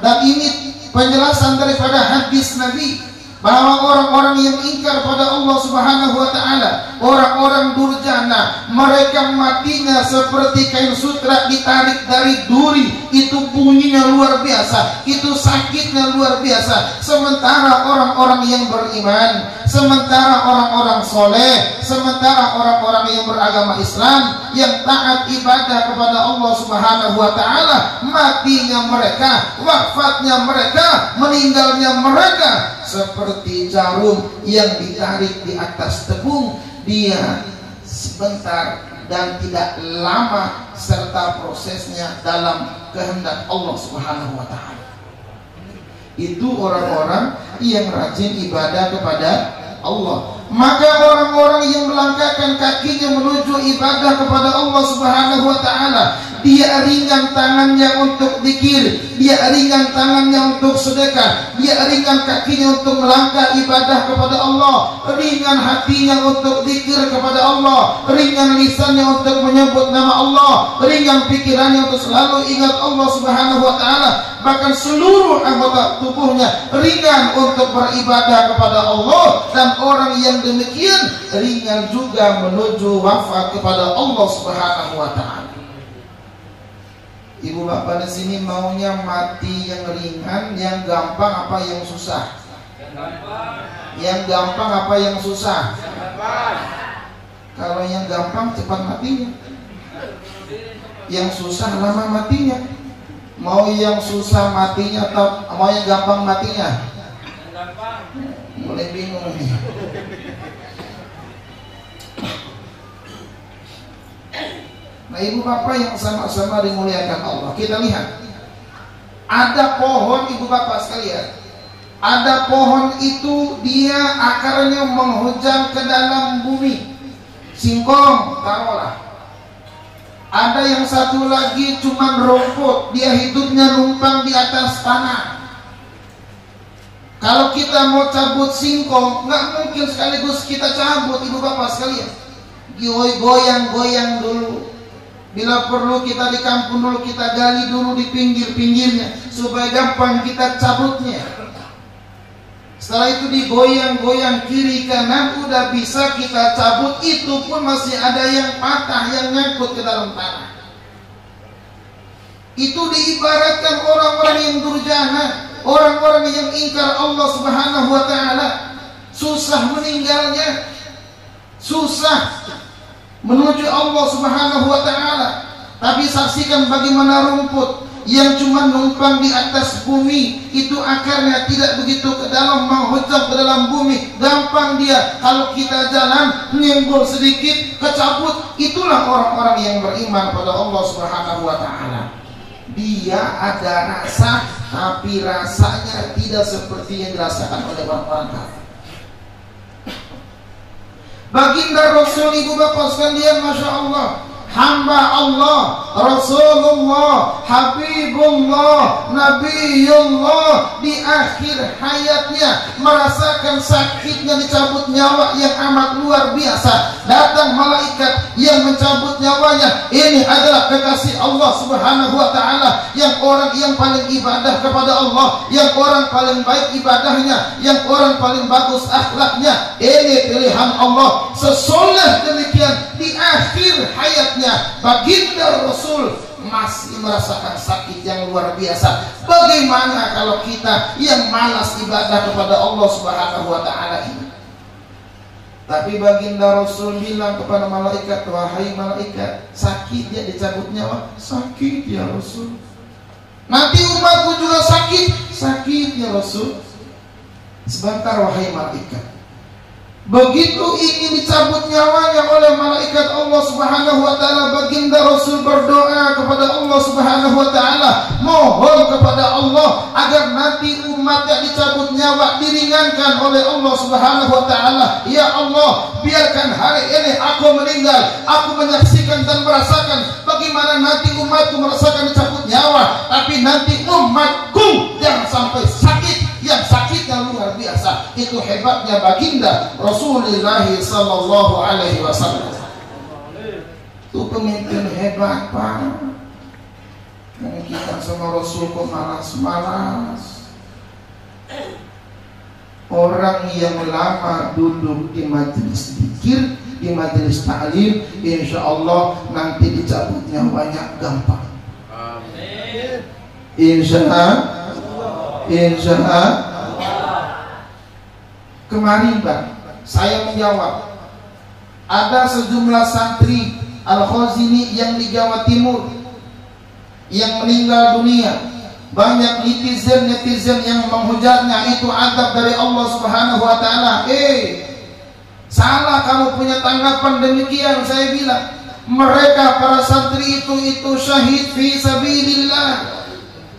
Dan ini penjelasan daripada hadis Nabi bahwa orang-orang yang ingkar pada Allah Subhanahu wa taala, orang-orang durjana, mereka matinya seperti kain sutra ditarik dari duri. Itu bunyinya luar biasa, itu sakitnya luar biasa. Sementara orang-orang yang beriman, sementara orang-orang soleh, sementara orang-orang yang beragama Islam, yang taat ibadah kepada Allah Subhanahu wa taala, matinya mereka, wafatnya mereka, meninggalnya mereka seperti jarum yang ditarik di atas tepung. Dia sebentar dan tidak lama serta prosesnya dalam kehendak Allah Subhanahu wa taala. Itu orang-orang yang rajin ibadah kepada Allah. Maka orang-orang yang melangkahkan kakinya menuju ibadah kepada Allah Subhanahu wa taala, dia ringan tangannya untuk zikir, dia ringan tangannya untuk sedekah, dia ringan kakinya untuk melangkah ibadah kepada Allah, ringan hatinya untuk zikir kepada Allah, ringan lisannya untuk menyebut nama Allah, ringan pikirannya untuk selalu ingat Allah Subhanahu wa taala. Bahkan seluruh anggota tubuhnya ringan untuk beribadah kepada Allah. Dan orang yang demikian ringan juga menuju wafat kepada Allah Subhanahu wa taala. Ibu bapak di sini maunya mati yang ringan, yang gampang apa yang susah? Yang gampang apa yang susah? Kalau yang gampang cepat matinya, yang susah lama matinya. Mau yang susah matinya atau mau yang gampang matinya? Mulai bingung nih. Nah ibu bapak yang sama-sama dimuliakan Allah, kita lihat ada pohon ibu bapak sekalian. Ada pohon itu dia akarnya menghujam ke dalam bumi, singkong taruhlah. Ada yang satu lagi cuman rumput, dia hidupnya numpang di atas tanah. Kalau kita mau cabut singkong, nggak mungkin sekaligus kita cabut ibu bapak sekalian. Goyang-goyang dulu. Bila perlu kita di kampung dulu, kita gali dulu di pinggir-pinggirnya supaya gampang kita cabutnya. Setelah itu digoyang-goyang kiri kanan, udah bisa kita cabut. Itu pun masih ada yang patah, yang nyangkut ke dalam tanah. Itu diibaratkan orang-orang yang durjana, orang-orang yang ingkar Allah Subhanahu wa taala. Susah meninggalnya, susah menuju Allah Subhanahu wa taala. Tapi saksikan bagaimana rumput yang cuma numpang di atas bumi, itu akarnya tidak begitu ke dalam, menghujam ke dalam bumi, gampang dia. Kalau kita jalan nyenggol sedikit kecabut. Itulah orang-orang yang beriman pada Allah Subhanahu wa taala. Dia ada rasa, tapi rasanya tidak seperti yang dirasakan oleh orang-orang kafir. Baginda Rasul ibu bapak sekalian, masya Allah, hamba Allah, Rasulullah, Habibullah, Nabiullah, di akhir hayatnya merasakan sakitnya dicabut nyawa yang amat luar biasa. Datang malaikat yang mencabut nyawanya. Ini adalah kekasih Allah Subhanahu wa taala, yang orang yang paling ibadah kepada Allah, yang orang paling baik ibadahnya, yang orang paling bagus akhlaknya. Ini pilihan Allah. Sesoleh demikian di akhir hayatnya baginda Rasul masih merasakan sakit yang luar biasa. Bagaimana kalau kita yang malas ibadah kepada Allah Subhanahu wa taala ini? Tapi baginda Rasul bilang kepada malaikat, wahai malaikat, sakit ya dicabut nyawa? Sakit ya Rasul. Nanti umatku juga sakit? Sakit ya Rasul. Sebentar wahai malaikat. Begitu ingin dicabut nyawanya oleh malaikat Allah Subhanahu wa taala, baginda Rasul berdoa kepada Allah Subhanahu wa taala, mohon kepada Allah agar nanti umatnya dicabut nyawa diringankan oleh Allah Subhanahu wa taala. Ya Allah, biarkan hari ini aku meninggal, aku menyaksikan dan merasakan bagaimana nanti umatku merasakan dicabut nyawa, tapi nanti umatku jangan sampai sakit, yang sakitnya luar biasa. Itu hebatnya baginda Rasulullah sallallahu alaihi wasallam. Itu pemimpin hebat Pak. Yang kita sama Rasul kok malas-malas. Orang yang lama duduk di majelis zikir, di majelis ta'lim, insya Allah nanti dicabut nyawanya gampang. Amin. Insya Allah. Kemarin Bang, saya menjawab, ada sejumlah santri Al-Khazini yang di Jawa Timur yang meninggal dunia. Banyak netizen yang menghujatnya, itu azab dari Allah Subhanahu wa taala. Salah kamu punya tanggapan demikian. Saya bilang, mereka para santri itu syahid fi sabilillah.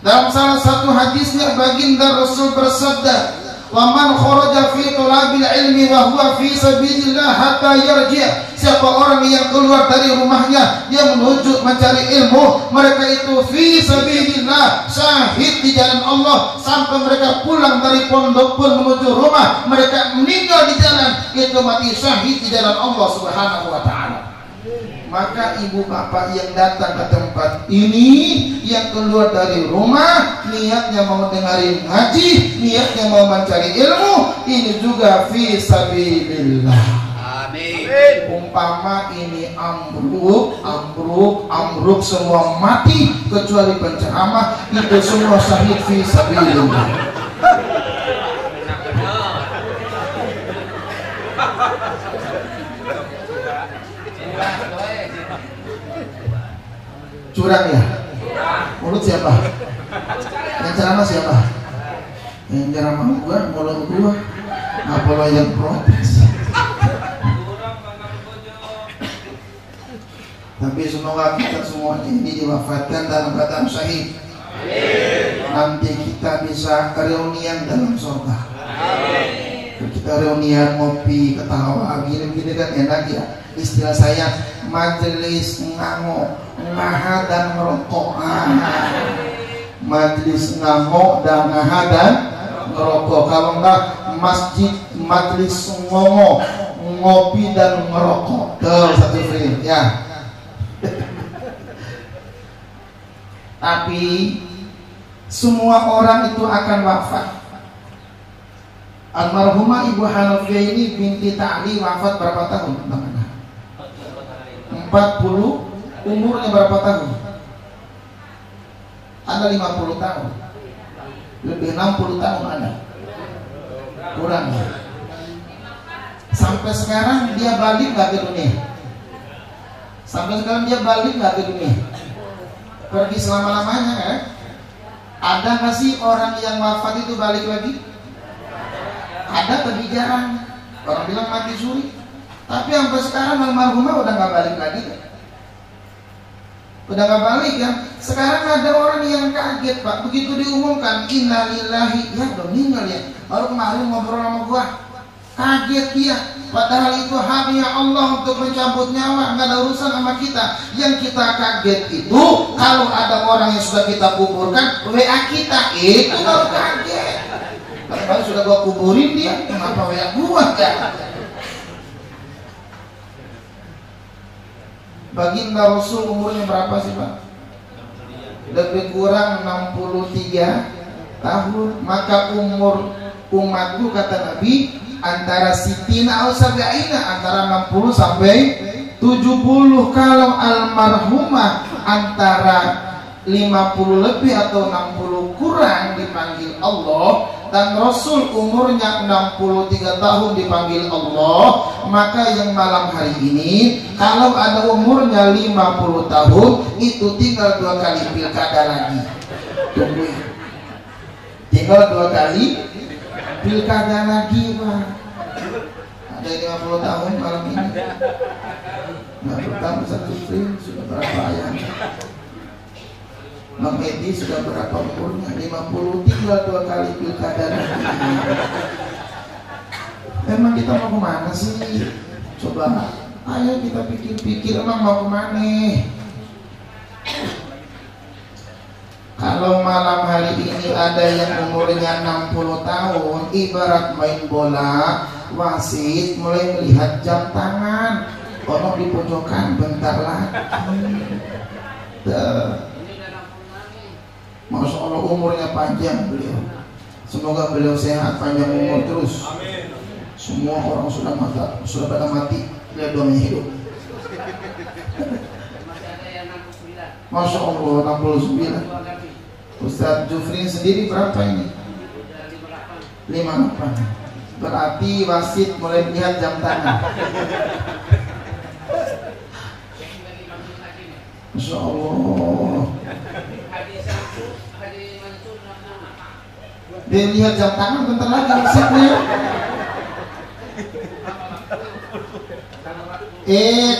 Dalam salah satu hadisnya baginda Rasul bersabda, "Wa man kharaja fi talabil ilmi wa huwa fi sabilillah hatta yarji'." Siapa orang yang keluar dari rumahnya dia menuju mencari ilmu, mereka itu fi sabilillah, syahid di jalan Allah, sampai mereka pulang dari pondok pun menuju rumah mereka meninggal di jalan, itu mati syahid di jalan Allah Subhanahu wa taala. Maka ibu bapak yang datang ke tempat ini, yang keluar dari rumah niatnya mau dengerin ngaji, niatnya mau mencari ilmu, ini juga fi sabilillah. Amin. Umpama ini ambruk semua mati kecuali penceramah, itu semua syahid fi sabilillah. Curang ya? Mulut siapa? Yang ceramah siapa? Yang ceramah gua, mulut gua. Apa lo yang protes? Tapi semoga kita semuanya ini diwafatkan dalam keadaan syahid. Nanti kita bisa reunian dalam surga. Kita reunian ngopi, ketawa, gini-gini kan enak ya. Istilah saya majelis ngamuk, ngaha dan ngerokok. Majelis ngamuk dan ngaha dan ngerokok. Kalau enggak masjid majelis ngopi dan ngerokok. Tuh satu frame ya. Tapi semua orang itu akan wafat. Almarhumah Ibu Hanafiyah ini binti Ta'li wafat berapa tahun? 40. Umurnya berapa tahun? Ada 50 tahun. Lebih 60 tahun ada. Kurang. Sampai sekarang dia balik gak ke dunia? Sampai sekarang dia balik gak ke dunia? Pergi selama-lamanya kan? Ada gak sih orang yang wafat itu balik lagi? Ada tapi jarang. Orang bilang mati suri. Tapi sampai sekarang almarhumah udah gak balik lagi kan? Udah gak balik kan? Sekarang ada orang yang kaget Pak, begitu diumumkan innalillahi, ya udah meninggal ya. Baru kemarin ngobrol sama gua, kaget dia. Padahal itu haknya Allah untuk mencabut nyawa, nggak ada urusan sama kita. Yang kita kaget itu kalau ada orang yang sudah kita kuburkan, WA kita itu baru kaget. Kalau sudah gua kuburin dia, kenapa WA gua kan? Baginda Rasul umurnya berapa sih Pak? Lebih kurang 63 tahun. Maka umur umatku kata Nabi antara sitina atau sab'ina, antara 60 sampai 70. Kalau almarhumah antara 50 lebih atau 60 kurang dipanggil Allah, dan Rasul umurnya 63 tahun dipanggil Allah, maka yang malam hari ini kalau ada umurnya 50 tahun itu tinggal 2 kali pilkada lagi. Tunggu ya, tinggal 2 kali pilkada lagi Pak. Ada 50 tahun malam ini. Nah, pertama satu film sudah berapa ayat? Bang Edi sudah berapa umurnya? 50, tinggal 2 kali pilkada lagi. Emang kita mau kemana sih? Coba, ayo kita pikir-pikir, emang mau kemana? Kalau malam hari ini ada yang umurnya 60 tahun, ibarat main bola, wasit mulai melihat jam tangan. Orang di pojokan bentar lagi. Masya Allah umurnya panjang beliau. Semoga beliau sehat, panjang umur terus. Amin. Semua orang sudah pada mati, dia doang hidup. Masya Allah 69. Ustaz Jufri sendiri berapa ini? 58. Berarti wasit mulai melihat jam tangan. Masya Allah. Dia lihat jam tangan bentar lagi wasitnya.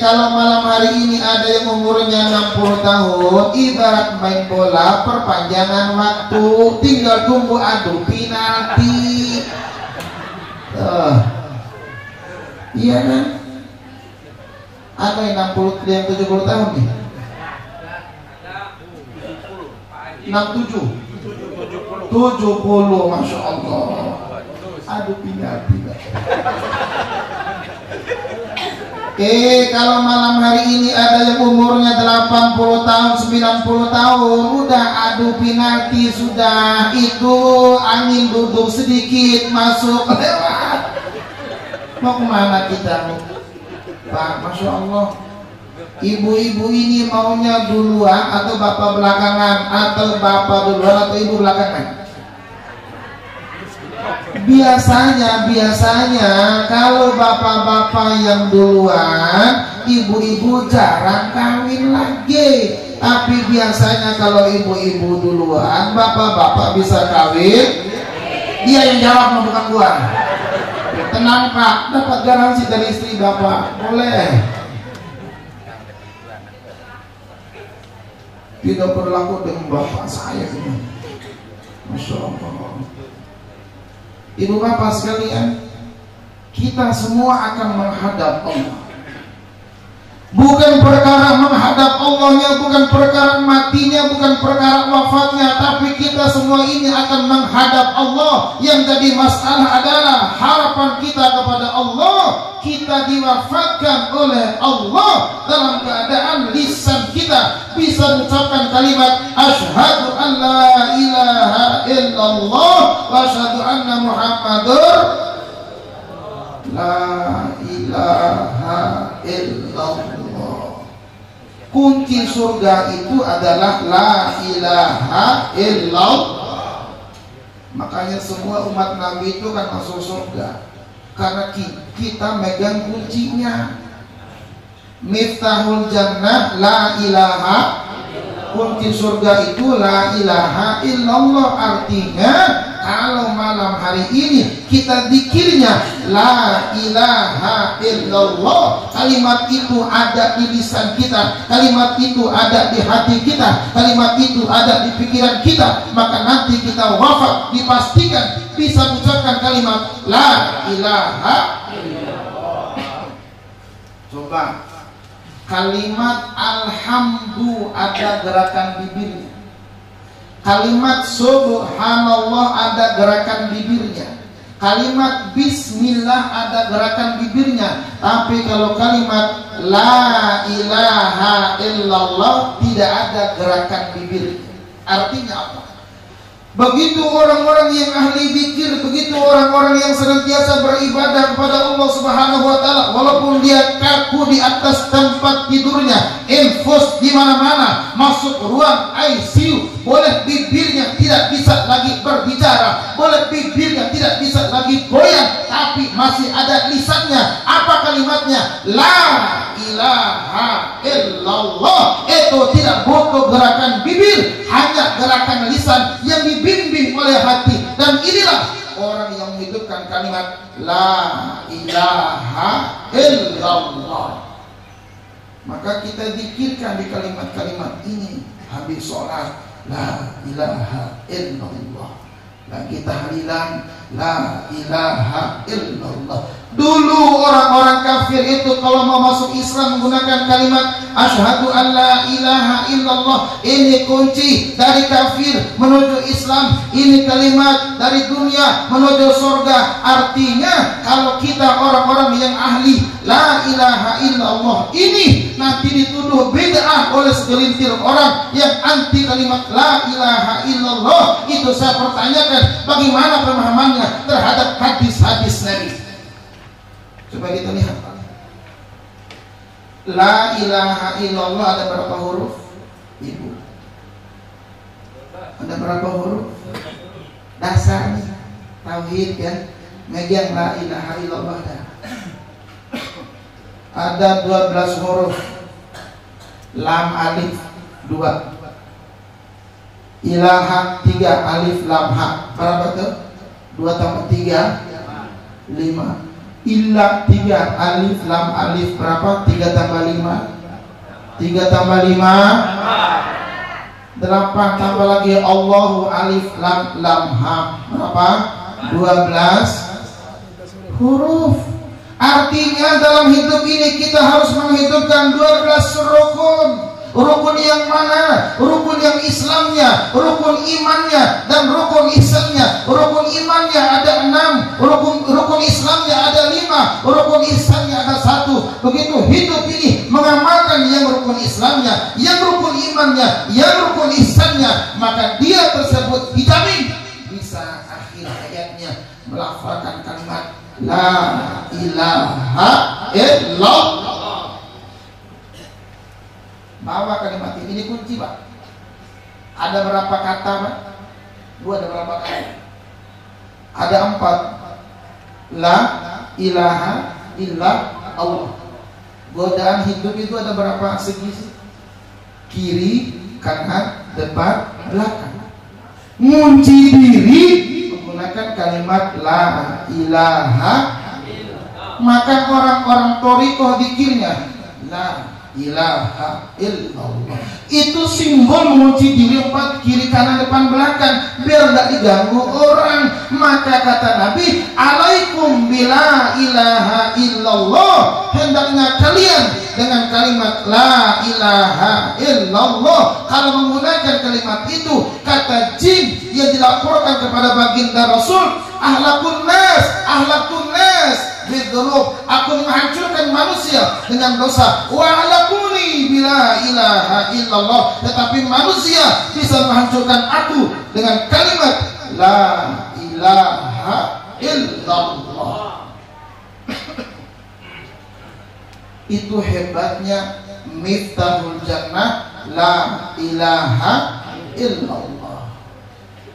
Kalau malam hari ini ada yang umurnya 60 tahun, ibarat main bola perpanjangan waktu, tinggal tunggu adu penalti. Iya kan? Ada yang 60, yang 70 tahun nih? 67 70, Masya Allah. Aduh penalti. Kalau malam hari ini ada yang umurnya 80 tahun, 90 tahun, udah adu penalti sudah, itu angin duduk sedikit masuk lewat. Mau kemana kita, Pak? Masya Allah. Ibu-ibu ini maunya duluan atau bapak belakangan, atau bapak duluan atau ibu belakangan? Biasanya kalau bapak-bapak yang duluan, ibu-ibu jarang kawin lagi. Tapi biasanya kalau ibu-ibu duluan, bapak-bapak bisa kawin. Dia yang jawab, bukan gua. Tenang Pak, dapat garansi dari istri bapak, boleh. Tidak berlaku dengan bapak saya. Masya Allah. Ibu bapak sekalian, kita semua akan menghadap Allah. Bukan perkara menghadap Allahnya, bukan perkara matinya, bukan perkara wafatnya, tapi kita semua ini akan menghadap Allah. Yang jadi masalah adalah harapan kita kepada Allah. Kita diwafatkan oleh Allah dalam keadaan lisan kita bisa mengucapkan kalimat asyhadu an la ilaha illallah wa asyhadu anna muhammadur la ilaha illallah. Kunci surga itu adalah la ilaha illallah. Makanya semua umat Nabi itu kan masuk surga karena kita megang kuncinya. Miftahul jannah la ilaha, kunci surga itu la ilaha illallah. Artinya kalau malam hari ini kita zikirnya la ilaha illallah, kalimat itu ada di lisan kita, kalimat itu ada di hati kita, kalimat itu ada di pikiran kita, maka nanti kita wafat dipastikan bisa mengucapkan kalimat la ilaha illallah. Coba kalimat alhamdu ada gerakan bibirnya, kalimat subhanallah ada gerakan bibirnya, kalimat bismillah ada gerakan bibirnya. Tapi kalau kalimat la ilaha illallah tidak ada gerakan bibirnya. Artinya apa? Begitu orang-orang yang ahli zikir, begitu orang-orang yang senantiasa beribadah kepada Allah Subhanahu wa taala, walaupun dia kaku di atas tempat tidurnya, infus di mana-mana, masuk ruang ICU, boleh bibirnya tidak bisa lagi berbicara, boleh bibirnya tidak bisa lagi goyang, tapi masih ada lisannya. Apa kalimatnya? La ilaha illallah. Itu tidak butuh gerakan bibir, hanya gerakan lisan yang dibimbing oleh hati. Dan inilah orang yang menghidupkan kalimat la ilaha illallah. Maka kita zikirkan di kalimat-kalimat ini habis sholat la ilaha illallah, lagi tahlilan la ilaha illallah. Dulu orang-orang kafir itu kalau mau masuk Islam menggunakan kalimat asyhadu an la ilaha illallah. Ini kunci dari kafir menuju Islam. Ini kalimat dari dunia menuju surga. Artinya kalau kita orang-orang yang ahli la ilaha illallah ini nanti dituduh bid'ah oleh segelintir orang yang anti kalimat la ilaha illallah, itu saya pertanyakan bagaimana pemahamannya terhadap hadis-hadis Nabi. Coba kita lihat, la ilaha illallah ada berapa huruf? Ibu, ada berapa huruf? Dasarnya tauhid kan, megang la ilaha illallah ada 12 huruf. Lam alif 2, ilaha 3, alif lam ha. Berapa tuh? 2 tambah 3 5. Ilah 3, alif lam alif berapa? 3 tambah 5 3 tambah 5 8 tambah lagi Allahu alif lam lam ha. Berapa? 12 huruf. Artinya dalam hidup ini kita harus menghidupkan 12 rukun. Rukun yang mana? Rukun yang Islamnya, rukun imannya, dan rukun ihsannya. Rukun imannya ada 6, rukun Islamnya ada 5, rukun ihsannya ada 1. Begitu hidup ini mengamalkan yang rukun Islamnya, yang rukun imannya, yang rukun ihsannya, maka dia tersebut dijamin bisa akhir hayatnya melafalkan kalimat la ilaha illallah. Bawa kalimat ini kunci, Pak. Ada berapa kata, Pak? Ada berapa kata? Ada 4. La ilaha illallah. Godaan hidup itu ada berapa segi? Kiri, kanan, depan, belakang. Ngunci diri menggunakan kalimat la ilaha. Maka orang-orang thariqah zikirnya la ilaha illallah. Itu simbol mengunci diri 4, kiri kanan depan belakang, biar tidak diganggu orang. Maka kata Nabi, alaikum bila ilaha illallah, hendaknya kalian dengan kalimat la ilaha illallah. Kalau menggunakan kalimat itu, kata jin yang dilaporkan kepada baginda Rasul, ahlakun nas bidhunub, aku menghancurkan manusia dengan dosa. Wa alakuni bila ilaha illallah, tetapi manusia bisa menghancurkan aku dengan kalimat la ilaha illallah. Itu hebatnya miftahul jannah la ilaha illallah.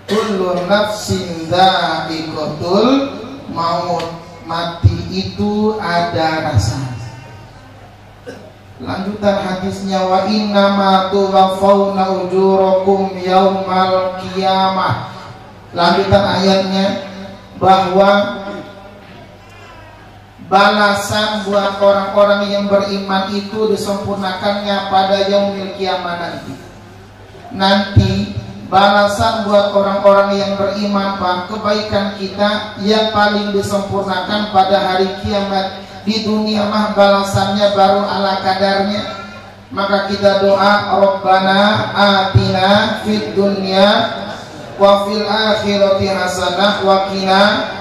Kullu nafsin dha'iqatul maut. Mati itu ada rasa. Lanjutan hadisnya, wa innama tuwaffawna ujurakum yaumal qiyamah. Lanjutan ayatnya, bahwa balasan buat orang-orang yang beriman itu disempurnakannya pada yaumil qiyamah nanti. Nanti balasan buat orang-orang yang beriman, Pak, kebaikan kita yang paling disempurnakan pada hari kiamat. Di dunia mah balasannya baru ala kadarnya. Maka kita doa, Rabbana atina fid dunya wa fil akhirati hasanah wa qina.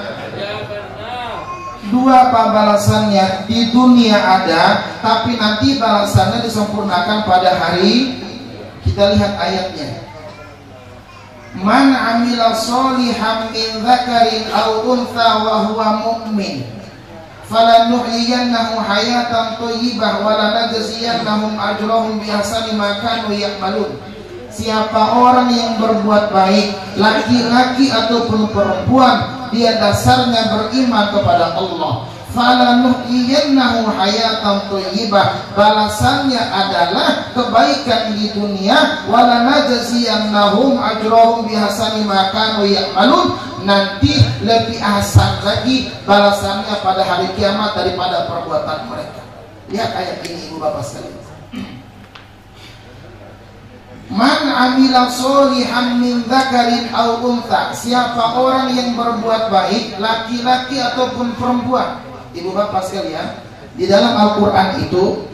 Dua apa balasannya? Di dunia ada, tapi nanti balasannya disempurnakan pada hari. Kita lihat ayatnya. Man amila sholihan min dzakarin aw untha wa huwa mu'min falanuhyiyannahu hayatan thayyibah wa lanajziyannahum ajrahum bi ahsani ma kanu ya'malun. Siapa orang yang berbuat baik, laki-laki ataupun perempuan, dia dasarnya beriman kepada Allah, falanuhyiyannahu hayatan thayyibah, balasannya adalah kebaikan di dunia, walanajziyannahum ajrahum bihasani ma kanu ya'malun, nanti lebih ahsan lagi balasannya pada hari kiamat daripada perbuatan mereka. Lihat ayat ini, Ibu Bapak sekalian. Man amila sholihan min dzakarin aw untha, siapa orang yang berbuat baik, laki-laki ataupun perempuan. Ibu Bapak sekalian, di dalam Al-Quran itu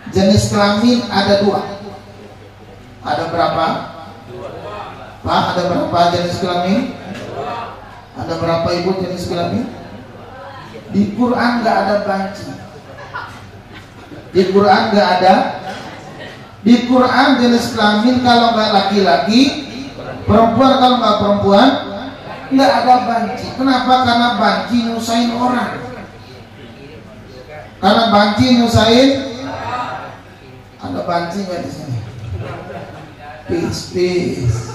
jenis kelamin ada 2. Ada berapa? Pak, ada berapa jenis kelamin? Ada berapa ibu jenis kelamin? Di Quran nggak ada banci. Di Quran nggak ada. Di Quran jenis kelamin kalau nggak laki-laki, perempuan kalau nggak perempuan, nggak ada banci. Kenapa? Karena banci nyusahin orang. Karena banci nyusahin. Ada banci nggak di sini? Peace.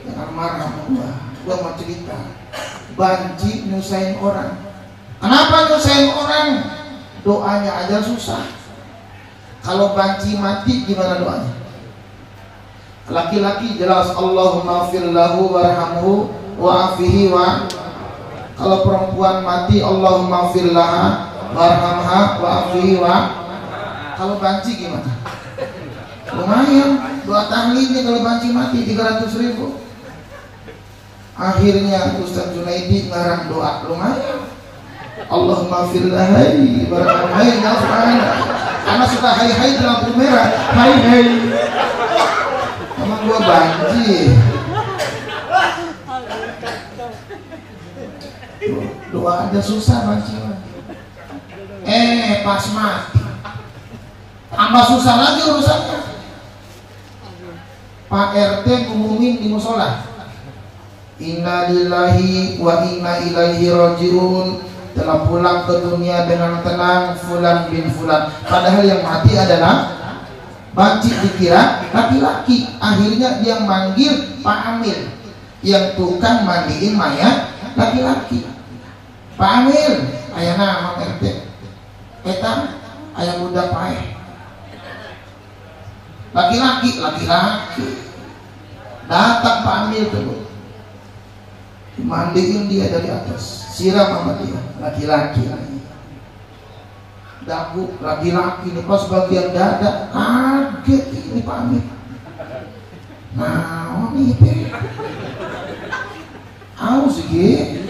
Jangan marah sama gua mau cerita. Banci nyusahin orang. Kenapa nyusahin orang? Doanya aja susah. Kalau banci mati gimana doanya? Laki-laki jelas Allahumma fir lahu warhamhu wa'afihi wa. Kalau perempuan mati Allahumma fir laha warhamha wa'afihi wa. Kalau banci gimana? Lumayan, 2 tahlilnya kalau banci mati 300.000. Akhirnya Ustaz Junaidi ngarang doa lumayan. Allahumma fir lahai warhamhai naf'ana. Karena suka hai di lampu merah. Hai. Emang gua banci. Doa aja susah banci. Pas mati tambah susah lagi urusannya. Pak RT ngumumin di musola, inna lillahi wa inna ilaihi rajiun, telah pulang ke dunia dengan tenang fulan bin fulan. Padahal yang mati adalah banci, dikira laki-laki. Akhirnya dia manggil Pak Amil, yang tukang mandiin mayat laki-laki. Pak Amil, ayah nama RT eta ayah budak paeh. Laki-laki datang Pak Amil tuh, dimandiin dia dari atas, siram sama dia. Laki-laki dagu laki-laki nih, pas bagian dada kaget ini Pak Amil. Nah ini aus gitu.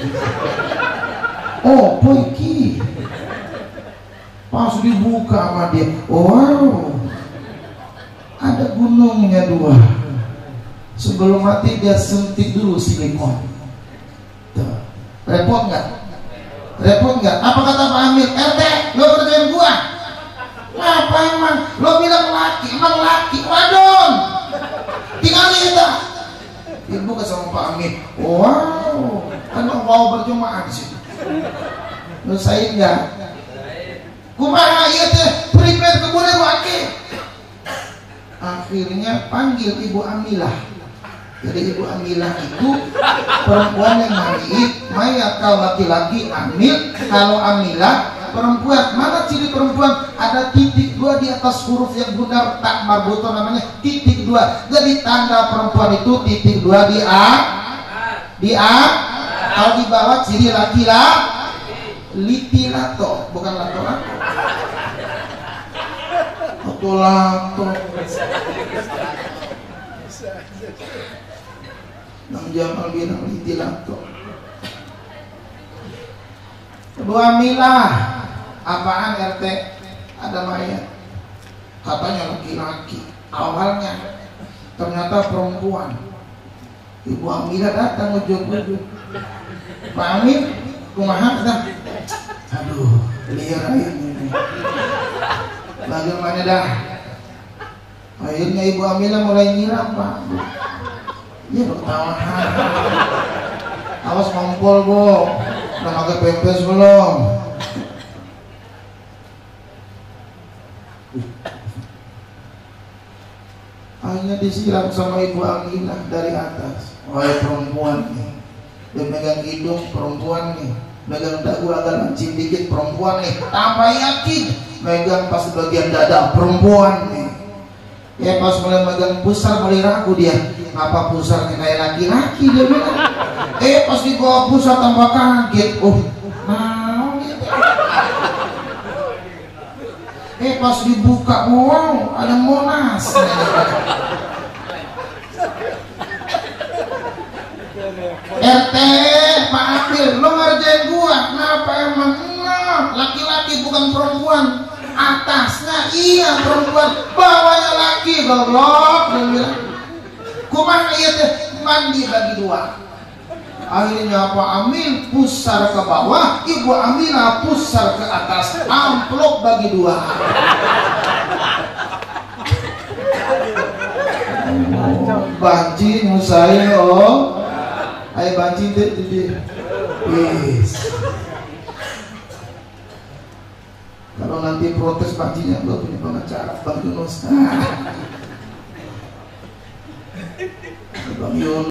Oh poiki pas dibuka sama dia, wow, ada gunungnya 2. Sebelum mati dia suntik dulu silikon. Tuh. Repot nggak? Apa kata Pak Amir? RT, lo kerjain gua. Apa emang? Lo bilang laki, emang laki. Wadon, tinggalin dah. Ibu ke sama Pak Amir. Wow, kan mau berjemaah di situ. Lo saya enggak. Kumaha ieu teh prepare ke boleh wake. Akhirnya panggil Ibu Amilah. Jadi Ibu Amilah itu perempuan yang mandiin mayat. Kalau laki-laki Amil, kalau Amilah perempuan. Mana ciri perempuan? Ada titik 2 di atas huruf yang benar, tak marbuto namanya titik 2. Jadi tanda perempuan itu titik 2 di A. Kalau di bawah ciri laki-laki litilato, bukan lato-lato. Lato-lato. Nang Jamal bilang litilato. Kedua milah. Apaan RT? Ada mayat. Katanya laki-laki. Awalnya ternyata perempuan. Ibu Amilah datang ujuk-ujuk. Pak Amir, kumaha dah? Aduh, liar ini. Bagaimana dah? Akhirnya Ibu Amilah mulai nyiram Pak. Ya bertawahan. Awas ngompol Bu. Udah pakai pempes belum? Akhirnya disiram sama Ibu Amilah dari atas. Wahai perempuan nih, dia megang hidung perempuan nih, megang dagu agak lancip dikit perempuan nih, tambah yakin megang pas bagian dada perempuan nih. Ya pas mulai megang pusar mulai ragu dia, ngapa pusarnya kayak laki-laki dia bilang. Pas dibawa pusar tambah kaget. Nah gitu. Pas dibuka, wow, ada Monas. RT, Pak Amir, lo ngerjain gua. Kenapa emang? Laki-laki bukan perempuan. atasnya iya perempuan, bawahnya laki goblok. Dia bilang kumaha ieu teh mandi bagi dua. Akhirnya Pak Amin pusar ke bawah, Ibu Aminah pusar ke atas, amplop bagi dua. Banci saya oh, ayo banci deh, yes. Kalau nanti protes bancinya belum punya pengacara, Bang Yunus. Bang Yunus.